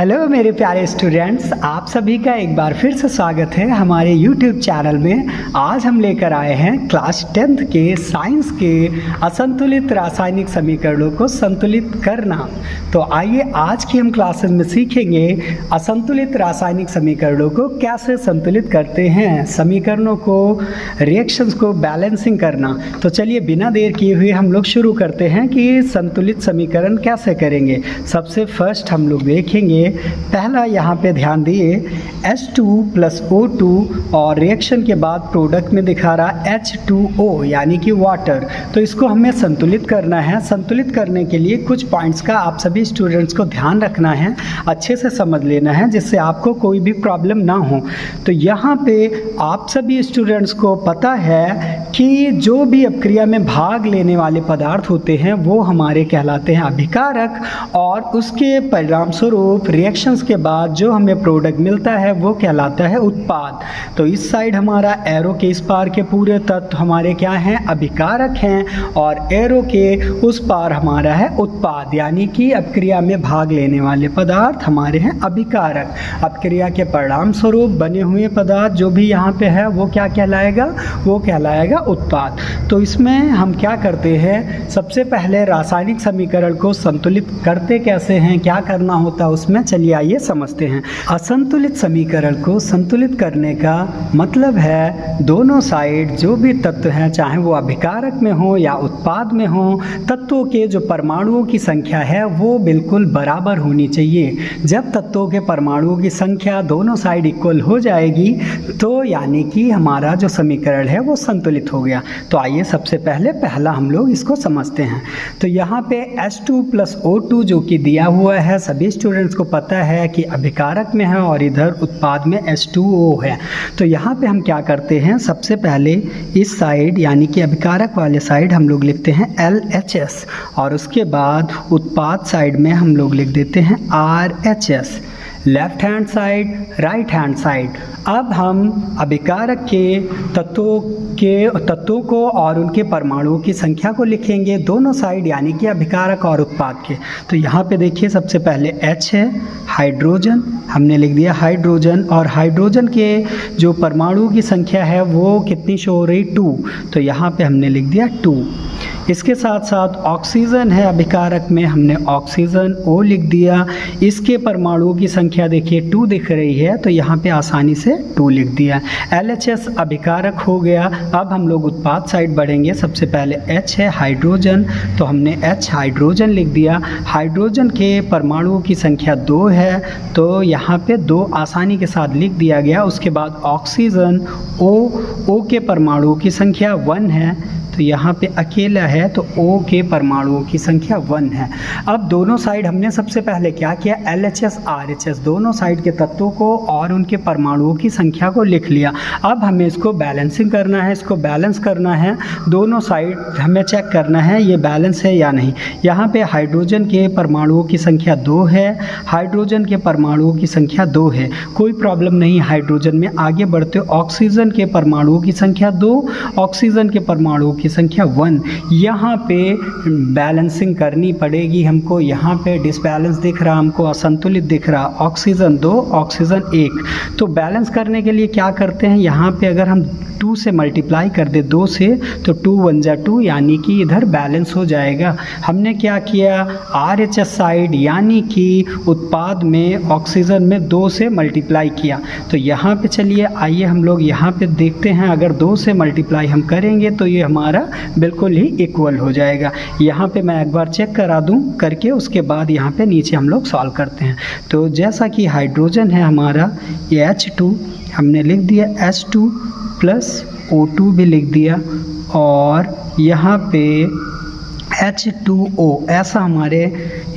Hello मेरे प्यारे students, आप सभी का एक बार फिर से स्वागत है हमारे यूट्यूब चैनल में। आज हम लेकर आए हैं क्लास 10th के साइंस के असंतुलित रासायनिक समीकरणों को संतुलित करना। तो आइए आज की हम क्लासेस में सीखेंगे असंतुलित रासायनिक समीकरणों को कैसे संतुलित करते हैं, समीकरणों को, रिएक्शंस को बैलेंसिंग करना। तो चलिए बिना देर किए हुए हम लोग शुरू करते हैं कि संतुलित समीकरण कैसे करेंगे। सबसे फर्स्ट हम लोग देखेंगे, पहला यहाँ पे ध्यान दिए H2 + O2 और रिएक्शन के बाद प्रोडक्ट में दिखा रहा H2O यानी कि वाटर। तो इसको हमें संतुलित करना है। संतुलित करने के लिए कुछ पॉइंट्स का आप सभी स्टूडेंट्स को ध्यान रखना है, अच्छे से समझ लेना है जिससे आपको कोई भी प्रॉब्लम ना हो। तो यहाँ पे आप सभी स्टूडेंट्स को पता है कि जो भी अपक्रिया में भाग लेने वाले पदार्थ होते हैं वो हमारे कहलाते हैं अभिकारक, और उसके परिणाम स्वरूप रिएक्शंस के बाद जो हमें प्रोडक्ट मिलता है वो कहलाता है उत्पाद। तो इस साइड हमारा एरो के इस पार के पूरे तत्व हमारे क्या हैं, अभिकारक हैं, और एरो के उस पार हमारा है उत्पाद, यानी कि अपक्रिया में भाग लेने वाले पदार्थ हमारे हैं अभिकारक। अपक्रिया के परिणाम स्वरूप बने हुए पदार्थ जो भी यहाँ पे है वो क्या कहलाएगा, वो कहलाएगा उत्पाद। तो इसमें हम क्या करते हैं, सबसे पहले रासायनिक समीकरण को संतुलित करते कैसे हैं, क्या करना होता है उसमें, चलिए आइए समझते हैं। असंतुलित समीकरण को संतुलित करने का मतलब है दोनों साइड जो भी तत्व हैं, चाहे वो अभिकारक में हो या उत्पाद में हो, तत्वों के जो परमाणुओं की संख्या है वो बिल्कुल बराबर होनी चाहिए। जब तत्वों के परमाणुओं की संख्या दोनों साइड इक्वल हो जाएगी तो यानी कि हमारा जो समीकरण है वो संतुलित हो गया। तो आइए सबसे पहला हम लोग इसको समझते हैं। तो यहाँ पे H2 + O2 जो कि दिया हुआ है, सभी स्टूडेंट्स को पता है कि अभिकारक में है और इधर उत्पाद में H2O है। तो यहाँ पे हम क्या करते हैं, सबसे पहले इस साइड यानी कि अभिकारक वाले साइड हम लोग लिखते हैं LHS, और उसके बाद उत्पाद साइड में हम लोग लिख देते हैं RHS। Left hand side, right hand side. अब हम अभिकारक के तत्वों को और उनके परमाणुओं की संख्या को लिखेंगे दोनों साइड, यानी कि अभिकारक और उत्पाद के। तो यहाँ पे देखिए सबसे पहले H है, हाइड्रोजन हमने लिख दिया हाइड्रोजन, और हाइड्रोजन के जो परमाणुओं की संख्या है वो कितनी शो हो रही, 2। तो यहाँ पे हमने लिख दिया 2। इसके साथ साथ ऑक्सीजन है अभिकारक में, हमने ऑक्सीजन O लिख दिया। इसके परमाणुओं की संख्या देखिए 2 दिख रही है, तो यहाँ पे आसानी से 2 लिख दिया। LHS अभिकारक हो गया। अब हम लोग उत्पाद साइड बढ़ेंगे। सबसे पहले H है हाइड्रोजन, तो हमने H हाइड्रोजन लिख दिया। हाइड्रोजन के परमाणुओं की संख्या 2 है, तो यहाँ पे 2 आसानी के साथ लिख दिया गया। उसके बाद ऑक्सीजन O के परमाणुओं की संख्या 1 है, तो यहाँ पे अकेला है, तो O के परमाणुओं की संख्या 1 है। अब दोनों साइड हमने सबसे पहले क्या किया, LHS RHS दोनों साइड के तत्वों को और उनके परमाणुओं की संख्या को लिख लिया। अब हमें इसको बैलेंसिंग करना है, इसको बैलेंस करना है, दोनों साइड हमें चेक करना है ये बैलेंस है या नहीं। यहाँ पे हाइड्रोजन के परमाणुओं की संख्या 2 है, हाइड्रोजन के परमाणुओं की संख्या 2 है, कोई प्रॉब्लम नहीं हाइड्रोजन में। आगे बढ़ते ऑक्सीजन के परमाणुओं की संख्या 2, ऑक्सीजन के परमाणुओं की संख्या 1। यहाँ पे बैलेंसिंग करनी पड़ेगी हमको। यहाँ पे डिसबैलेंस दिख रहा हमको, असंतुलित दिख रहा, ऑक्सीजन 2 ऑक्सीजन 1। तो बैलेंस करने के लिए क्या करते हैं, यहाँ पे अगर हम 2 से मल्टीप्लाई कर दे 2 से, तो 2 1 जा 2, यानी कि इधर बैलेंस हो जाएगा। हमने क्या किया, RHS साइड यानी कि उत्पाद में ऑक्सीजन में 2 से मल्टीप्लाई किया। तो यहाँ पे चलिए आइए हम लोग यहाँ पे देखते हैं, अगर 2 से मल्टीप्लाई हम करेंगे तो ये हमारा बिल्कुल ही इक्वल हो जाएगा। यहाँ पे मैं एक बार चेक करा दूँ करके, उसके बाद यहाँ पे नीचे हम लोग सॉल्व करते हैं। तो जैसा कि हाइड्रोजन है हमारा ये H2, हमने लिख दिया H2 + O2 भी लिख दिया, और यहाँ पे H2O ऐसा हमारे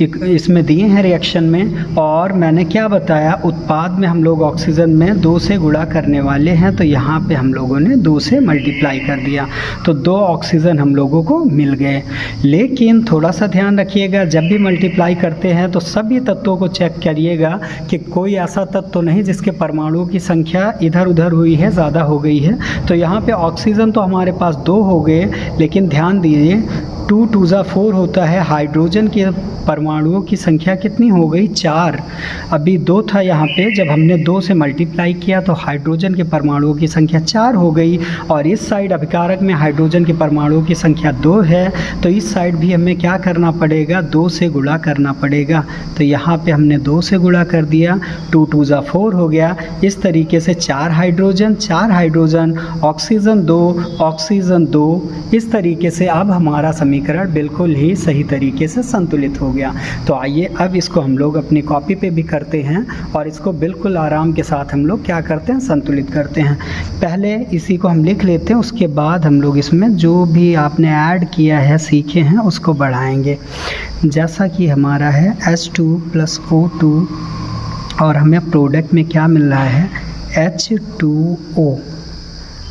इसमें दिए हैं रिएक्शन में। और मैंने क्या बताया, उत्पाद में हम लोग ऑक्सीजन में 2 से गुणा करने वाले हैं, तो यहाँ पे हम लोगों ने 2 से मल्टीप्लाई कर दिया, तो 2 ऑक्सीजन हम लोगों को मिल गए। लेकिन थोड़ा सा ध्यान रखिएगा, जब भी मल्टीप्लाई करते हैं तो सभी तत्वों को चेक करिएगा कि कोई ऐसा तत्व तो नहीं जिसके परमाणुओं की संख्या इधर उधर हुई है, ज़्यादा हो गई है। तो यहाँ पे ऑक्सीजन तो हमारे पास 2 हो गए, लेकिन ध्यान दीजिए 2 2 ज़ा 4 होता है। हाइड्रोजन के परमाणुओं की संख्या कितनी हो गई? 4। अभी 2 था यहाँ पे, जब हमने 2 से मल्टीप्लाई किया तो हाइड्रोजन के परमाणुओं की संख्या 4 हो गई। और इस साइड अभिकारक में हाइड्रोजन के परमाणुओं की संख्या 2 है, तो इस साइड भी हमें क्या करना पड़ेगा? 2 से गुणा करना पड़ेगा। तो यहाँ पे हमने 2 से गुणा कर दिया, 2 2 ज़ा 4 हो गया। इस तरीके से 4 हाइड्रोजन, ऑक्सीजन 2, इस तरीके से अब हमारा समीकरण बिल्कुल ही सही तरीके से संतुलित हो गया। तो आइए अब इसको हम लोग अपनी कॉपी पे भी करते हैं और इसको बिल्कुल आराम के साथ हम लोग क्या करते हैं? संतुलित करते हैं। पहले इसी को हम लिख लेते हैं, उसके बाद हम लोग इसमें जो भी आपने ऐड किया है, सीखे हैं, उसको बढ़ाएंगे। जैसा कि हमारा है H2 + O2 और हमें प्रोडक्ट में क्या मिल रहा है? H2O।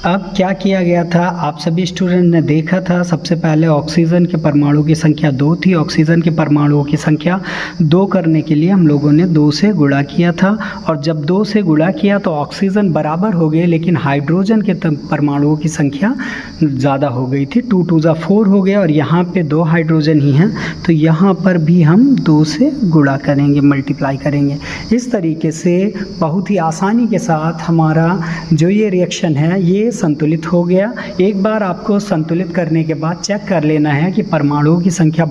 अब क्या किया गया था? आप सभी स्टूडेंट ने देखा था, सबसे पहले ऑक्सीजन के परमाणु की संख्या 2 थी। ऑक्सीजन के परमाणुओं की संख्या 2 करने के लिए हम लोगों ने 2 से गुणा किया था, और जब 2 से गुणा किया तो ऑक्सीजन बराबर हो गए, लेकिन हाइड्रोजन के परमाणुओं की संख्या ज़्यादा हो गई थी। 2 2 ज़ा 4 हो गया और यहाँ पे 2 हाइड्रोजन ही हैं, तो यहाँ पर भी हम 2 से गुणा करेंगे, मल्टीप्लाई करेंगे। इस तरीके से बहुत ही आसानी के साथ हमारा जो ये रिएक्शन है ये संतुलित हो गया। एक बार आपको संतुलित करने के बाद चेक कर लेना है कि परमाणुओं की संख्या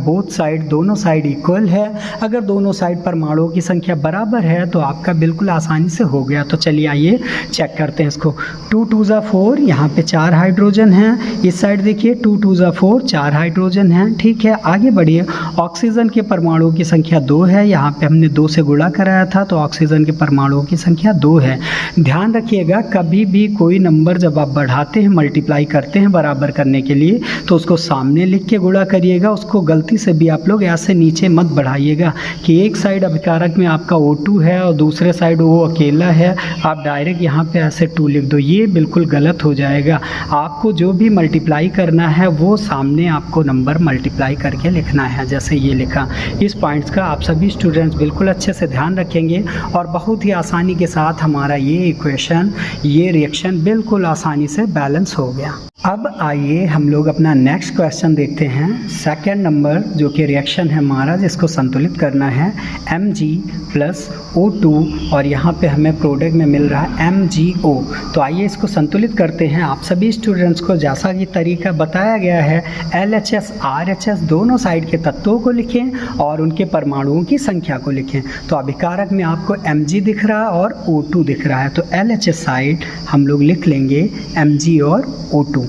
दोनों साइड इक्वल है। अगर दोनों साइड परमाणुओं की संख्या बराबर है तो आपका बिल्कुल आसानी से हो गया। तो चलिए आइए चेक करते हैं इसको। 2 2 ज़ा 4, यहाँ पे 4 हाइड्रोजन हैं। इस साइड देखिए 2 2 ज़ा 4, 4 हाइड्रोजन हैं। ठीक है, आगे बढ़िए। ऑक्सीजन के परमाणुओं की संख्या 2 है, यहाँ पे हमने 2 से गुणा कराया था, तो ऑक्सीजन के परमाणुओं की संख्या 2 है। ध्यान रखिएगा, कभी भी कोई नंबर जब आप बढ़ाते हैं, मल्टीप्लाई करते हैं बराबर करने के लिए, तो उसको सामने लिख के गुणा करिएगा। उसको गलती से भी आप लोग ऐसे नीचे मत बढ़ाइएगा कि एक साइड अभिकारक में आपका O2 है और दूसरे साइड वो अकेला है, आप डायरेक्ट यहाँ पे ऐसे 2 लिख दो, ये बिल्कुल गलत हो जाएगा। आपको जो भी मल्टीप्लाई करना है वो सामने आपको नंबर मल्टीप्लाई करके लिखना है, जैसे ये लिखा। इस पॉइंट्स का आप सभी स्टूडेंट्स बिल्कुल अच्छे से ध्यान रखेंगे और बहुत ही आसानी के साथ हमारा ये इक्वेशन, ये रिएक्शन बिल्कुल आसानी से बैलेंस हो गया। अब आइए हम लोग अपना नेक्स्ट क्वेश्चन देखते हैं। सेकंड नंबर जो कि रिएक्शन है हमारा, जिसको संतुलित करना है, Mg + O2 और यहाँ पे हमें प्रोडक्ट में मिल रहा है MgO। तो आइए इसको संतुलित करते हैं। आप सभी स्टूडेंट्स को जैसा कि तरीका बताया गया है, LHS RHS दोनों साइड के तत्वों को लिखें और उनके परमाणुओं की संख्या को लिखें। तो अभिकारक में आपको Mg दिख रहा है और O2 दिख रहा है, तो LHS साइड हम लोग लिख लेंगे Mg और O2।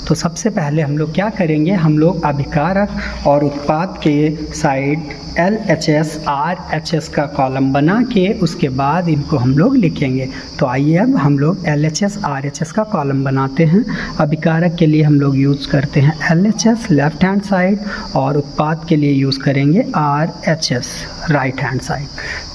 तो सबसे पहले हम लोग क्या करेंगे, हम लोग अभिकारक और उत्पाद के साइड LHS RHS का कॉलम बना के उसके बाद इनको हम लोग लिखेंगे। तो आइए अब हम लोग LHS RHS का कॉलम बनाते हैं। अभिकारक के लिए हम लोग यूज़ करते हैं LHS लेफ्ट हैंड साइड और उत्पाद के लिए यूज़ करेंगे RHS राइट हैंड साइड।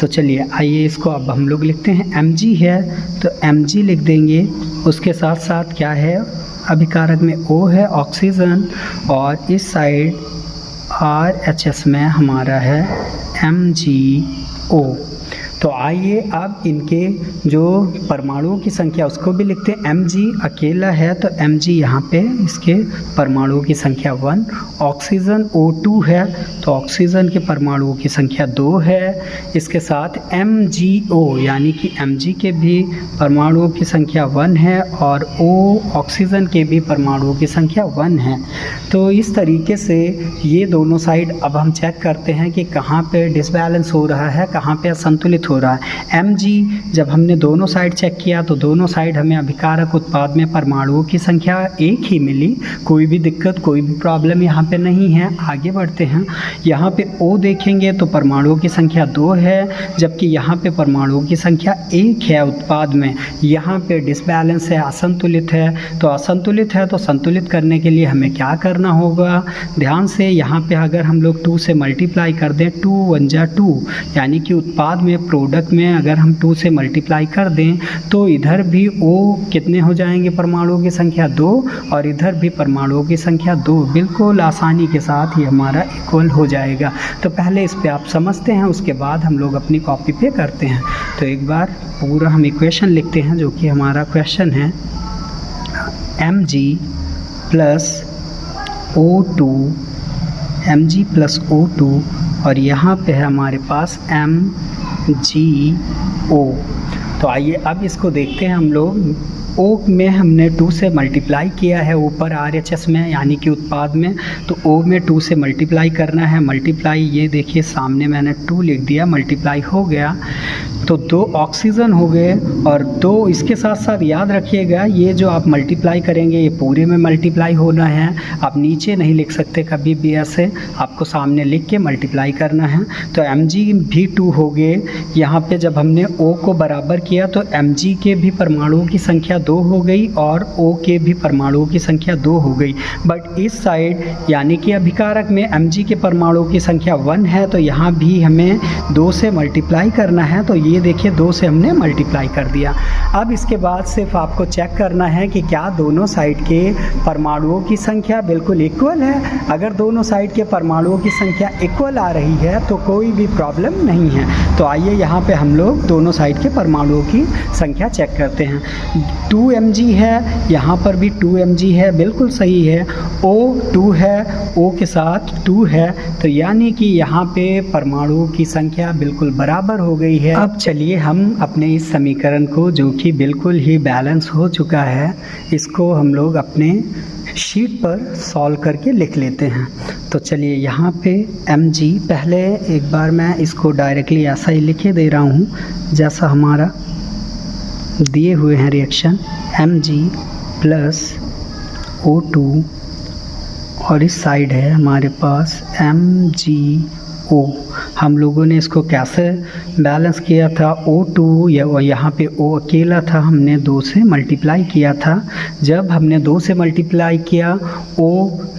तो चलिए आइए इसको अब हम लोग लिखते हैं। Mg है तो Mg लिख देंगे, उसके साथ साथ क्या है, अभिकारक में O है ऑक्सीजन और इस साइड RHS में हमारा है MgO। तो आइए अब इनके जो परमाणुओं की संख्या उसको भी लिखते हैं। Mg अकेला है तो Mg यहाँ पे इसके परमाणुओं की संख्या 1। ऑक्सीजन O2 है तो ऑक्सीजन के परमाणुओं की संख्या 2 है। इसके साथ MgO यानी कि Mg के भी परमाणुओं की संख्या 1 है और O ऑक्सीजन के भी परमाणुओं की संख्या 1 है। तो इस तरीके से ये दोनों साइड अब हम चेक करते हैं कि कहाँ पे डिसबैलेंस हो रहा है, कहाँ पे असंतुलित हो रहा है। Mg जब हमने दोनों साइड चेक किया तो दोनों साइड हमें अभिकारक उत्पाद में परमाणुओं की संख्या एक ही मिली, कोई भी दिक्कत, कोई भी प्रॉब्लम यहाँ पे नहीं है। आगे बढ़ते हैं। यहाँ पे O देखेंगे तो परमाणुओं की संख्या 2 है, जबकि यहाँ पे परमाणुओं की संख्या 1 है उत्पाद में। यहाँ पे डिसबैलेंस है, असंतुलित है। तो असंतुलित है तो संतुलित करने के लिए हमें क्या करना होगा, ध्यान से यहाँ पे अगर हम लोग 2 से मल्टीप्लाई कर दें, 2 1 जा 2, यानी कि उत्पाद में प्रोडक्ट में अगर हम 2 से मल्टीप्लाई कर दें तो इधर भी O कितने हो जाएंगे, परमाणुओं की संख्या 2 और इधर भी परमाणुओं की संख्या 2। बिल्कुल आसानी के साथ ये हमारा इक्वल हो जाएगा। तो पहले इस पे आप समझते हैं, उसके बाद हम लोग अपनी कॉपी पे करते हैं। तो एक बार पूरा हम इक्वेशन लिखते हैं जो कि हमारा क्वेश्चन है। Mg + O2 Mg plus O2 और यहाँ पे है हमारे पास MgO। तो आइए अब इसको देखते हैं हम लोग। O में हमने 2 से मल्टीप्लाई किया है ऊपर RHS में यानी कि उत्पाद में, तो O में 2 से मल्टीप्लाई करना है। मल्टीप्लाई ये देखिए सामने मैंने 2 लिख दिया, मल्टीप्लाई हो गया तो 2 ऑक्सीजन हो गए और 2 इसके साथ साथ याद रखिएगा ये जो आप मल्टीप्लाई करेंगे ये पूरे में मल्टीप्लाई होना है, आप नीचे नहीं लिख सकते कभी भी ऐसे, आपको सामने लिख के मल्टीप्लाई करना है। तो Mg भी 2 हो गए। यहाँ पे जब हमने O को बराबर किया तो Mg के भी परमाणुओं की संख्या 2 हो गई और O के भी परमाणुओं की संख्या 2 हो गई। बट इस साइड यानी कि अभिकारक में Mg के परमाणुओं की संख्या 1 है तो यहाँ भी हमें 2 से मल्टीप्लाई करना है। तो ये देखिए 2 से हमने मल्टीप्लाई कर दिया। अब इसके बाद सिर्फ आपको चेक करना है कि क्या दोनों साइड के परमाणुओं की संख्या बिल्कुल इक्वल है। अगर दोनों साइड के परमाणुओं की संख्या इक्वल आ रही है तो कोई भी प्रॉब्लम नहीं है। तो आइए यहाँ पे हम लोग दोनों साइड के परमाणुओं की संख्या चेक करते हैं। 2 Mg है, यहाँ पर भी 2 Mg है, बिल्कुल सही है। O 2 है, O के साथ 2 है, तो यानी कि यहाँ पे परमाणुओं की संख्या बिल्कुल बराबर हो गई है। अब चलिए हम अपने इस समीकरण को जो कि बिल्कुल ही बैलेंस हो चुका है इसको हम लोग अपने शीट पर सॉल्व करके लिख लेते हैं। तो चलिए यहाँ पे Mg, पहले एक बार मैं इसको डायरेक्टली ऐसा ही लिखे दे रहा हूँ जैसा हमारा दिए हुए हैं रिएक्शन, Mg प्लस O2 और इस साइड है हमारे पास MgO। हम लोगों ने इसको कैसे बैलेंस किया था, O2 यहाँ पे O अकेला था, हमने 2 से मल्टीप्लाई किया था। जब हमने 2 से मल्टीप्लाई किया O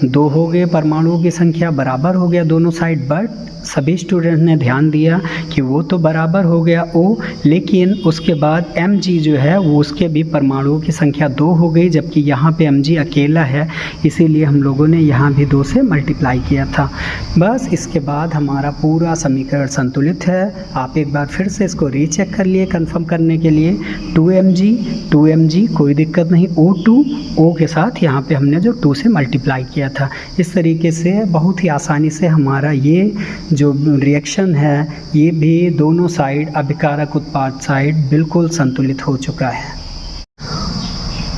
2 हो गए, परमाणुओं की संख्या बराबर हो गया दोनों साइड। बट सभी स्टूडेंट ने ध्यान दिया कि वो तो बराबर हो गया O, लेकिन उसके बाद Mg जो है वो उसके भी परमाणुओं की संख्या 2 हो गई, जबकि यहाँ पे Mg अकेला है, इसीलिए हम लोगों ने यहाँ भी 2 से मल्टीप्लाई किया था। बस इसके बाद हमारा पूरा समीकरण संतुलित है। आप एक बार फिर से इसको रीचेक कर लिए कंफर्म करने के लिए। 2Mg कोई दिक्कत नहीं, O2 O के साथ यहाँ पे हमने जो 2 से मल्टीप्लाई किया था। इस तरीके से बहुत ही आसानी से हमारा ये जो रिएक्शन है ये भी दोनों साइड अभिकारक उत्पाद साइड बिल्कुल संतुलित हो चुका है।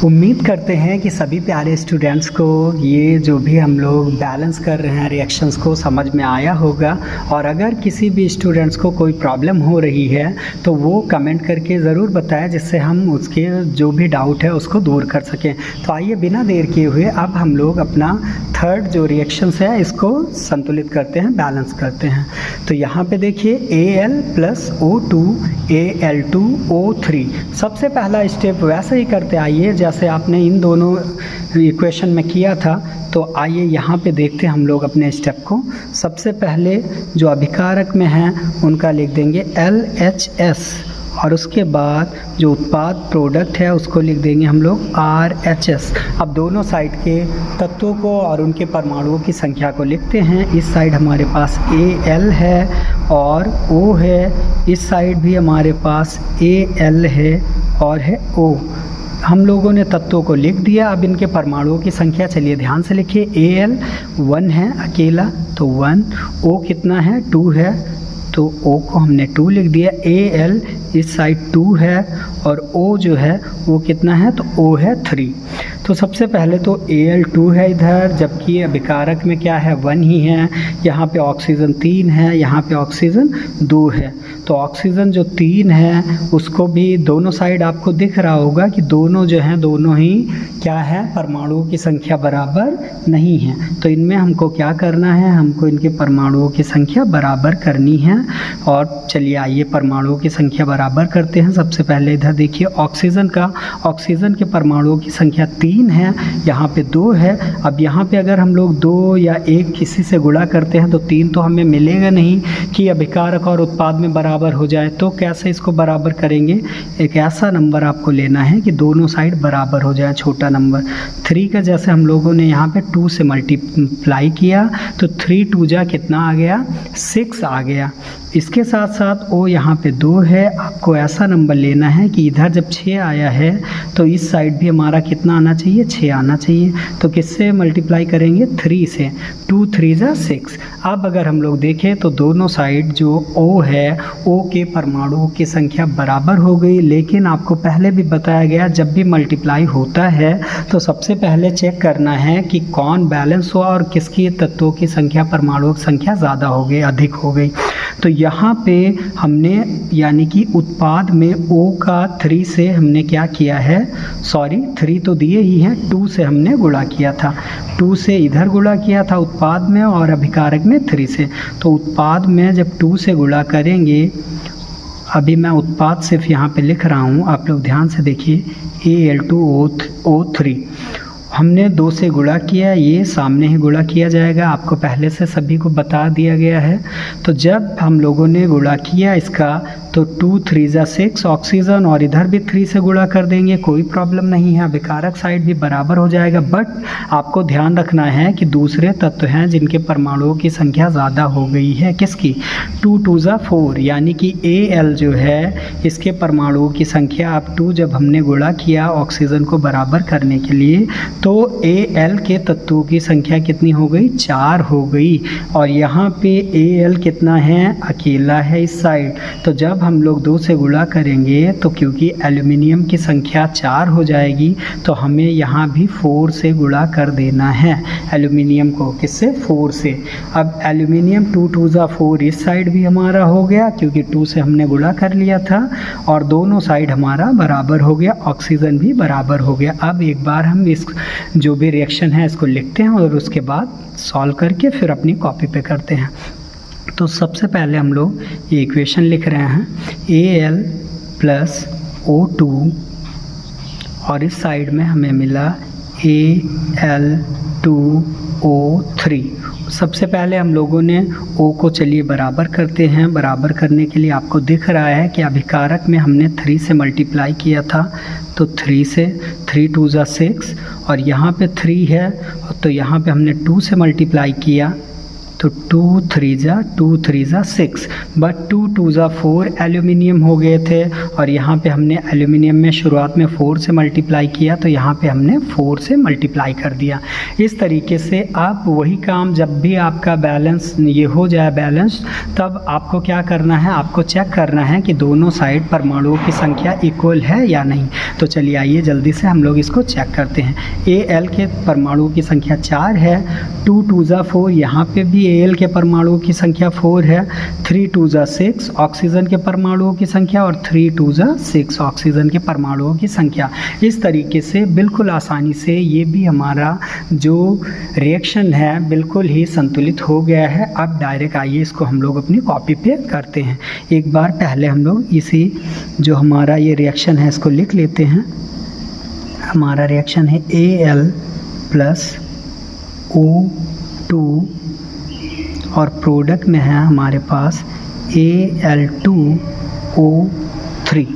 उम्मीद करते हैं कि सभी प्यारे स्टूडेंट्स को ये जो भी हम लोग बैलेंस कर रहे हैं रिएक्शंस को समझ में आया होगा। और अगर किसी भी स्टूडेंट्स को कोई प्रॉब्लम हो रही है तो वो कमेंट करके ज़रूर बताएं, जिससे हम उसके जो भी डाउट है उसको दूर कर सकें। तो आइए बिना देर किए हुए अब हम लोग अपना थर्ड जो रिएक्शंस है इसको संतुलित करते हैं, बैलेंस करते हैं। तो यहाँ पे देखिए Al प्लस O2 Al2O3। सबसे पहला स्टेप वैसे ही करते आइए जैसे आपने इन दोनों इक्वेशन में किया था। तो आइए यहाँ पे देखते हैं हम लोग अपने स्टेप को। सबसे पहले जो अभिकारक में हैं उनका लिख देंगे LHS और उसके बाद जो उत्पाद प्रोडक्ट है उसको लिख देंगे हम लोग RHS। अब दोनों साइड के तत्वों को और उनके परमाणुओं की संख्या को लिखते हैं। इस साइड हमारे पास Al है और O है, इस साइड भी हमारे पास Al है और है O। हम लोगों ने तत्वों को लिख दिया। अब इनके परमाणुओं की संख्या चलिए ध्यान से लिखिए। Al 1 है अकेला तो 1, O कितना है 2 है तो O को हमने 2 लिख दिया। Al इस साइड 2 है और O जो है वो कितना है तो O है 3। तो सबसे पहले तो Al2 है इधर, जबकि अभिकारक में क्या है 1 ही है। यहाँ पे ऑक्सीजन 3 है, यहाँ पे ऑक्सीजन 2 है। तो ऑक्सीजन जो 3 है उसको भी दोनों साइड आपको दिख रहा होगा कि दोनों जो हैं दोनों ही क्या है परमाणुओं की संख्या बराबर नहीं है। तो इनमें हमको क्या करना है, हमको इनके परमाणुओं की संख्या बराबर करनी है। और चलिए आइए परमाणुओं की संख्या बराबर करते हैं। सबसे पहले इधर देखिए ऑक्सीजन के परमाणुओं की संख्या 3 है, यहाँ पे 2 है। अब यहाँ पे अगर हम लोग 2 या 1 किसी से गुणा करते हैं तो 3 तो हमें मिलेगा नहीं कि अभिकारक और उत्पाद में बराबर हो जाए। तो कैसे इसको बराबर करेंगे, एक ऐसा नंबर आपको लेना है कि दोनों साइड बराबर हो जाए, छोटा नंबर। 3 का जैसे हम लोगों ने यहाँ पे 2 से मल्टीप्लाई किया तो 3 2 जा कितना आ गया 6 आ गया। इसके साथ साथ O यहाँ पे 2 है। आपको ऐसा नंबर लेना है कि इधर जब 6 आया है तो इस साइड भी हमारा कितना आना चाहिए चाहिए, 6 आना चाहिए। तो किससे मल्टीप्लाई करेंगे? 3 से। 2 3 जा 6। अब अगर हम लोग देखें तो दोनों साइड जो O है, O के परमाणुओं की संख्या बराबर हो गई। लेकिन आपको पहले भी बताया गया, जब भी मल्टीप्लाई होता है तो सबसे पहले चेक करना है कि कौन बैलेंस हुआ और किसकी तत्वों की संख्या, परमाणुओं की संख्या ज़्यादा हो गई, अधिक हो गई। तो यहाँ पे हमने यानी कि उत्पाद में O का 3 से हमने क्या किया है, सॉरी 3 तो दिए ही हैं, 2 से हमने गुणा किया था। 2 से इधर गुणा किया था उत्पाद में और अभिकारक में 3 से। तो उत्पाद में जब 2 से गुणा करेंगे, अभी मैं उत्पाद सिर्फ यहाँ पे लिख रहा हूँ, आप लोग ध्यान से देखिए, Al2O3 हमने 2 से गुणा किया, ये सामने ही गुणा किया जाएगा, आपको पहले से सभी को बता दिया गया है। तो जब हम लोगों ने गुणा किया इसका तो 2 3 जा 6 ऑक्सीजन, और इधर भी 3 से गुणा कर देंगे, कोई प्रॉब्लम नहीं है, अभिकारक साइड भी बराबर हो जाएगा। बट आपको ध्यान रखना है कि दूसरे तत्व हैं जिनके परमाणुओं की संख्या ज़्यादा हो गई है। किसकी? 2 2 जा 4, यानी कि Al जो है इसके परमाणुओं की संख्या, अब 2 जब हमने गुणा किया ऑक्सीजन को बराबर करने के लिए, तो Al के तत्वों की संख्या कितनी हो गई? 4 हो गई। और यहाँ पे Al कितना है? अकेला है इस साइड। तो जब हम लोग 2 से गुणा करेंगे तो क्योंकि एल्यूमिनियम की संख्या 4 हो जाएगी, तो हमें यहाँ भी 4 से गुणा कर देना है एल्यूमिनियम को। किससे? 4 से। अब एल्यूमिनियम 2 2 जा 4 इस साइड भी हमारा हो गया, क्योंकि 2 से हमने गुणा कर लिया था, और दोनों साइड हमारा बराबर हो गया, ऑक्सीजन भी बराबर हो गया। अब एक बार हम इस जो भी रिएक्शन है इसको लिखते हैं और उसके बाद सॉल्व करके फिर अपनी कॉपी पे करते हैं। तो सबसे पहले हम लोग ये इक्वेशन लिख रहे हैं, Al प्लस O2, और इस साइड में हमें मिला Al2O3। सबसे पहले हम लोगों ने O को चलिए बराबर करते हैं। बराबर करने के लिए आपको दिख रहा है कि अभिकारक में हमने 3 से मल्टीप्लाई किया था, तो 3 से 3 2 जा 6, और यहाँ पे 3 है तो यहाँ पे हमने 2 से मल्टीप्लाई किया, तो 2 3 जा 6, बट 2 2 जा 4 एल्यूमिनियम हो गए थे, और यहाँ पे हमने एल्यूमिनियम में शुरुआत में 4 से मल्टीप्लाई किया, तो यहाँ पे हमने 4 से मल्टीप्लाई कर दिया। इस तरीके से आप वही काम, जब भी आपका बैलेंस ये हो जाए बैलेंस, तब आपको क्या करना है, आपको चेक करना है कि दोनों साइड परमाणुओं की संख्या इक्वल है या नहीं। तो चलिए आइए जल्दी से हम लोग इसको चेक करते हैं। Al के परमाणुओं की संख्या 4 है, 2 2 जा 4, यहाँ पे भी Al के परमाणुओं की संख्या 4 है, 3 2 जा 6 ऑक्सीजन के परमाणुओं की संख्या, और 3 2 जा 6 ऑक्सीजन के परमाणुओं की संख्या। इस तरीके से बिल्कुल आसानी से ये भी हमारा जो रिएक्शन है बिल्कुल ही संतुलित हो गया है। अब डायरेक्ट आइए इसको हम लोग अपनी कॉपी पे करते हैं। एक बार पहले हम लोग इसी जो हमारा ये रिएक्शन है इसको लिख लेते हैं। हमारा रिएक्शन है Al प्लस O2, और प्रोडक्ट में है हमारे पास Al2O3।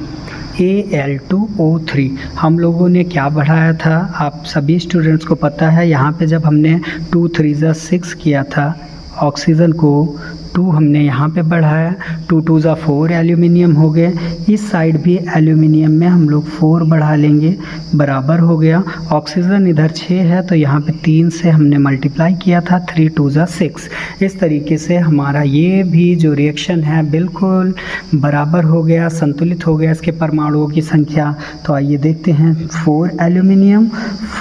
Al2O3 हम लोगों ने क्या बढ़ाया था, आप सभी स्टूडेंट्स को पता है। यहाँ पे जब हमने 2 3 जा 6 किया था, ऑक्सीजन को 2 हमने यहाँ पे बढ़ाया, 2 2 जा 4 एल्यूमिनियम हो गए। इस साइड भी एल्यूमिनियम में हम लोग 4 बढ़ा लेंगे, बराबर हो गया। ऑक्सीजन इधर 6 है तो यहाँ पे 3 से हमने मल्टीप्लाई किया था, 3 2 जा 6। इस तरीके से हमारा ये भी जो रिएक्शन है बिल्कुल बराबर हो गया, संतुलित हो गया इसके परमाणुओं की संख्या। तो आइए देखते हैं, 4 एल्यूमिनियम,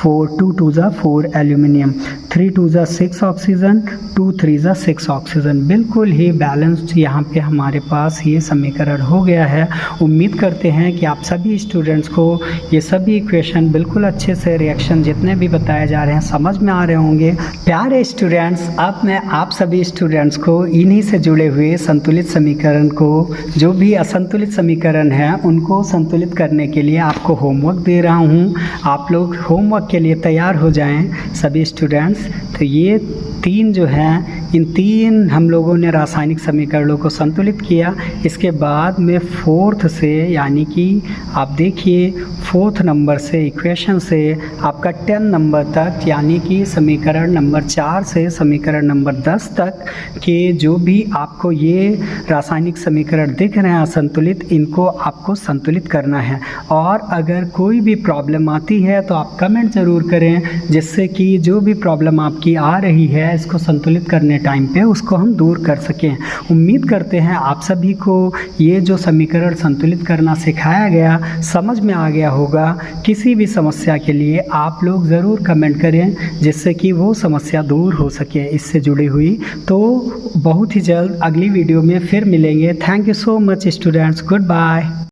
2 2 जा 4 एल्यूमिनियम, 3 2 जा 6 ऑक्सीजन, 2 3 जा 6 ऑक्सीजन। बिल्कुल ही बैलेंस्ड यहाँ पे हमारे पास ये समीकरण हो गया है। उम्मीद करते हैं कि आप सभी स्टूडेंट्स को ये सभी इक्वेशन बिल्कुल अच्छे से, रिएक्शन जितने भी बताए जा रहे हैं समझ में आ रहे होंगे। प्यारे स्टूडेंट्स, अब मैं आप सभी स्टूडेंट्स को इन्हीं से जुड़े हुए संतुलित समीकरण को, जो भी असंतुलित समीकरण है उनको संतुलित करने के लिए आपको होमवर्क दे रहा हूँ। आप लोग होमवर्क के लिए तैयार हो जाएं सभी स्टूडेंट्स। तो ये 3 जो हैं, इन 3 हम लोगों ने रासायनिक समीकरणों को संतुलित किया। इसके बाद में फोर्थ से, यानी कि आप देखिए फोर्थ नंबर से इक्वेशन से आपका 10 नंबर तक, यानी कि समीकरण नंबर 4 से समीकरण नंबर 10 तक के जो भी आपको ये रासायनिक समीकरण दिख रहे हैं असंतुलित, इनको आपको संतुलित करना है। और अगर कोई भी प्रॉब्लम आती है तो आप कमेंट ज़रूर करें, जिससे कि जो भी प्रॉब्लम आपकी आ रही है इसको संतुलित करने टाइम पे उसको हम दूर कर सकें। उम्मीद करते हैं आप सभी को ये जो समीकरण संतुलित करना सिखाया गया समझ में आ गया होगा। किसी भी समस्या के लिए आप लोग ज़रूर कमेंट करें, जिससे कि वो समस्या दूर हो सके इससे जुड़ी हुई। तो बहुत ही जल्द अगली वीडियो में फिर मिलेंगे। Thank you so much students, good bye.